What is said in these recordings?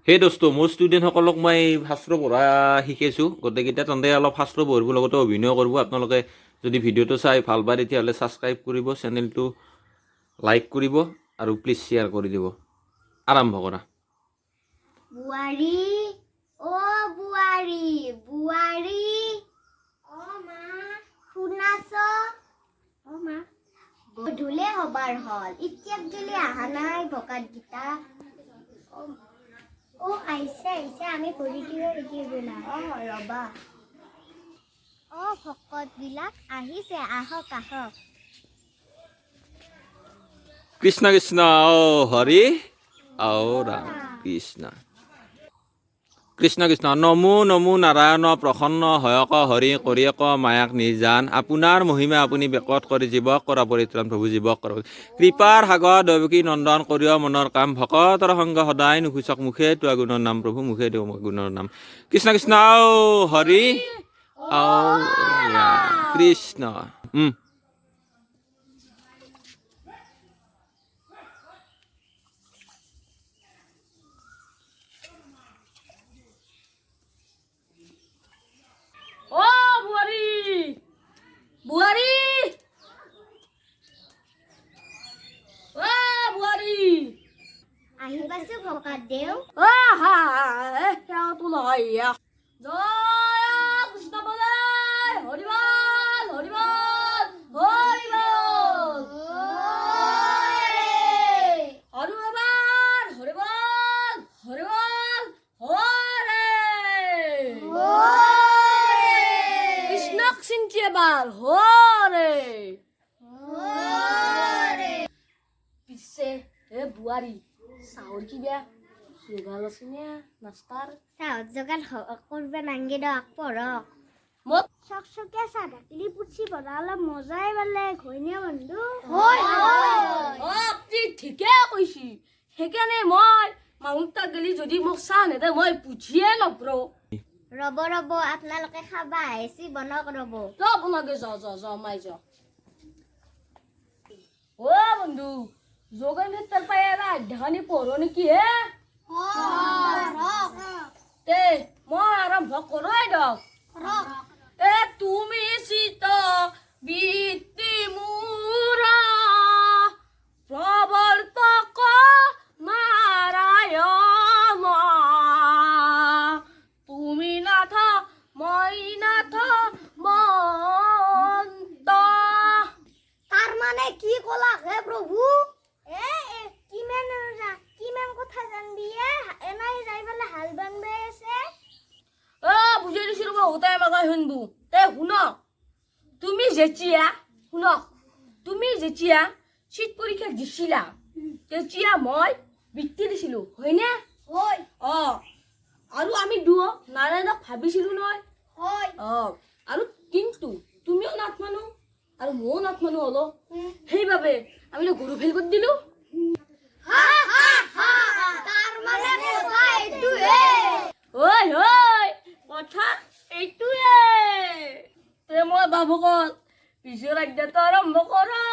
সেই দোস্ত মোৰ ষ্টুডেণ্টসকলক মই শাস্ত্ৰ পঢ়া শিকাইছোঁ গোটেইকেইটা তহঁতে অলপ শাস্ত্ৰ পঢ়িবৰ লগতে অভিনয় কৰিব আপোনালোকে যদি ভিডিঅ'টো চাই ভাল পায় তেতিয়াহ'লে ছাবস্ক্ৰাইব কৰিব চেনেলটো লাইক কৰিব আৰু প্লিজ শ্বেয়াৰ কৰি দিব আৰম্ভ কৰা বুৱাৰী বুৱাৰী বুৱাৰী মা শুনাছ মা গধূলে হবাৰ হল ইতিয়াক গেলি আহা নাই ভকাত গীতা আহিছে আমি ভৰি দিওঁ ৰবা ভকতবিলাক আহিছে আহক আহক কৃষ্ণ কৃষ্ণ হৰি ৰাম কৃষ্ণ কৃষ্ণ কৃষ্ণ নমো নমো নাৰায়ণ প্ৰসন্ন হয়ক হৰি কৰিয়ক মায়াক নিৰ্জান আপোনাৰ মহিমা আপুনি বেকত কৰি জীৱক কৰা পৰিত্ৰাণ প্ৰভু জীৱক কৰা কৃপাৰ সাগৰ দৈৱকী নন্দন কৰিয় মনৰ কাম ভকতৰ সংগ সদায় নুখোচক মুখে তোৱা গুণৰ নাম প্ৰভু মুখে দিওঁ গুণৰ নাম কৃষ্ণ কৃষ্ণ হৰি কৃষ্ণ বুৱাৰী আহিবাছো ভকত দেও সেয়াটো নহয় জয় কৃষ্ণ বলে হৰিবল হৰিবল হৰিবল আৰু এবাৰ হৰিবল হৰিবল হৰে কৃষ্ণক চিন্তি এবাৰ হৰে পিছে বুৱাৰী চাউল কি বেয়া যোগাল আছে নে নাস্তাৰ চাহত যোগান কৰিব নাংগে দক পঢ়ক মোক চকচকীয়া চাহ ঢাকলি পুচি পঢ়া অলপ মজাই পালে ঘৈণীয়া বন্ধু আপুনি ঠিকে কৈছি সেইকাৰণে মই মাউণ্টাক গেলি যদি মোক চাহ নেদে মই পুঠিয়ে নপৰো ৰ'ব আপোনালোকে খাবা আহিছি বনক ৰ'ব আপোনাকে যাওঁ মাই যাওঁ বন্ধু যোগান তাৰ পাই আধ্যানি পঢ়ো নেকি হে তে মই আৰম্ভ কৰোই দক তুমি চিত বৃত্তি মূৰা প্ৰৱৰ্তক নাৰায়ণ তুমি নাথ মই নাথ মন্ত তাৰ মানে কি ক'লা হে প্ৰভু কিমান কথা জানবি এনাই যাই পেলাই হাল বান্ধি আছে বুঝাই দিছো ৰ'ব ওটাই মাগাই শুনবো তে শুনক তুমি যেতিয়া চিট পৰীক্ষা দিছিলা তেতিয়া মই বৃত্তি দিছিলো হয়নে আৰু আমি দুয়ো নাৰায়ণক ভাবিছিলো নহয় আৰু কিন্তু তুমিও নাথ মানো আৰু ময়ো নাথ মানো হলো সেইবাবে আমি গৰু ফেল কৰি দিলো কথা এইটোৱে মই বাবুকত পিছৰ আজ্ঞাটো আৰম্ভ কৰো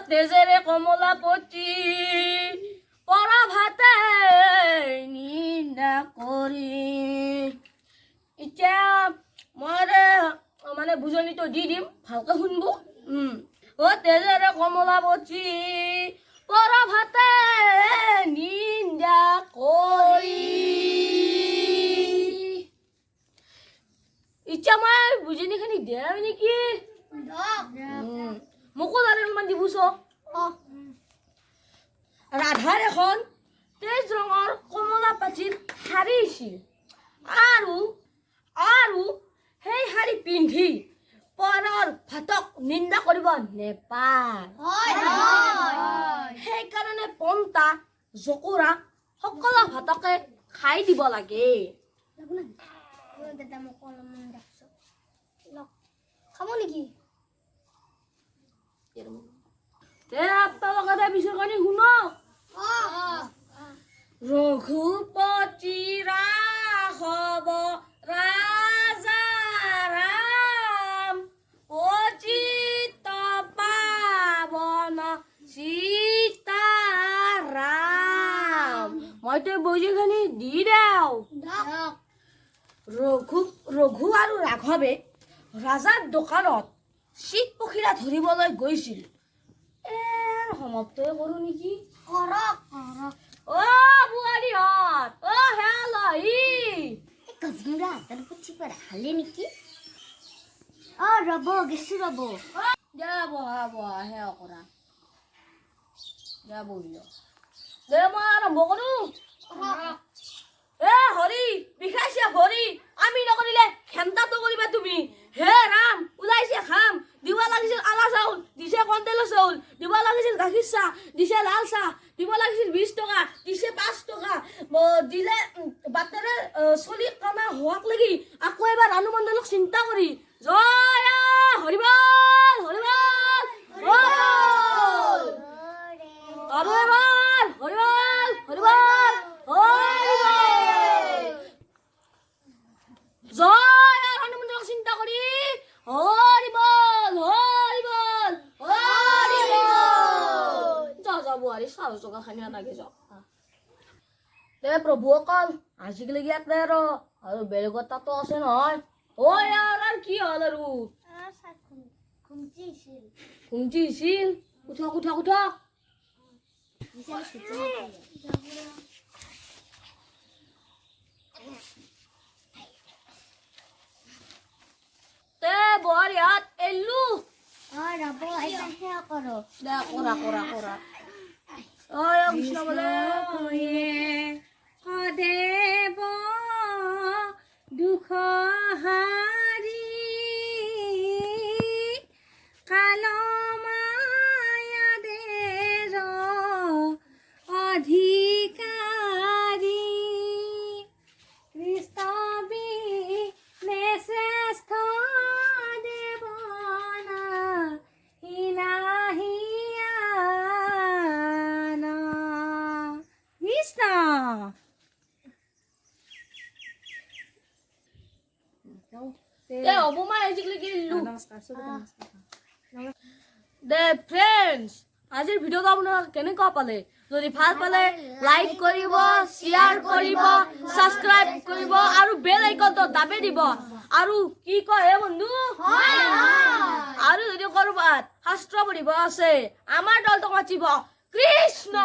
তেজেৰে কমলা পতি পৰা ভাতে নিন্দা কৰি এতিয়া মই মানে বুজনিটো দি দিম ভালকে শুনবো তেজেৰে কমলা পতি পৰা ভাতে নিন্দা কৰি ইচ্ছা মই বুজনিখিনি দিয়া নেকি মোকো অলপমান দিবুচ ৰাধাৰ এখন তেজ ৰঙৰ কমলা পাচিৰ শাৰী আছিল আৰু সেই শাৰী পিন্ধি পৰৰ ভাতক নিন্দা কৰিব নেপায় সেইকাৰণে পন্তা জকুৰা সকলো ভাতকে খাই দিব লাগে খাব নেকি আপোনালোকে পিছৰ কাৰণে শুনক ৰঘুপতি ৰাঘৱ ৰাজা ৰাম পতিত পাৱন সীতাৰাম মই তই বৈজীখিনি দি দেও ৰঘু আৰু ৰাঘৱে ৰাজাৰ দোকানত চিত পখিলা ধৰিবলৈ গৈছিল সমাপ্তই কৰো নেকি অ বুঢ়াৰীহঁত অ হে লহি গজমুৰা হাতৰ পুঠি পৰা খালে নেকি ৰ'ব গেছো ৰ'ব দে বহা হে কৰা দে বহিল দে মই আৰম্ভ কৰো হৰি বিষাইছে হৰি আমি নকৰিলে খেন্তাটো কৰিবা তুমি হে ৰাম ওলাইছে খাম দিব লাগিছিল আলা চাউল দিছে কণ্টেলৰ চাউল দিব লাগিছিল গাখীৰ চাহ দিছে লাল চাহ দিব লাগিছিল 20 টকা দিছে 5 টকা দিলে বাটেৰে চলি কামা হোৱাক লাগি আকৌ এবাৰ ৰানুমণ্ডলক চিন্তা কৰি জয় হৰিবল হৰিবল আৰু এবাৰ হৰিবল হৰিবল জয় হনুমন্তক চিন্তা কৰি হৰি বল যা বুঢ়াৰী চাউল টকা খানি নাগে যাওক দে প্ৰভু অকল আজিকালি ইয়াত দে আৰু বেলেগৰ তাতো আছে নহয় অ ইয়াৰ আৰু কি হ'ল আৰু ঘুমচিছিল উঠক তে বুঢ়াৰী হাত এলো ৰ'ব এতিয়া সেয়া কৰক দে কৰা অ কৃষ্ণ বোলে সদেৱ দুখ হাৰি কালমায়া দেৰ অধিকাৰী কৃষ্ণ বিনে শ্ৰেষ্ঠ দেৱনা হিনাহিয়ানা কৃষ্ণ দে অবমা আজিকালি কি এলো দে ফ্ৰেণ্ডছ আজিৰ ভিডিঅ'টো আপোনালোকে কেনেকুৱা পালে যদি ভাল পালে লাইক কৰিব শ্বেয়াৰ কৰিব সাবস্ক্ৰাইব কৰিব আৰু বেল আইকনটো দাবি দিব আৰু কি কয় হে বন্ধু আৰু যদি কৰবাত শাস্ত্ৰ পঢ়িব আছে আমাৰ দলটো মাতিব কৃষ্ণ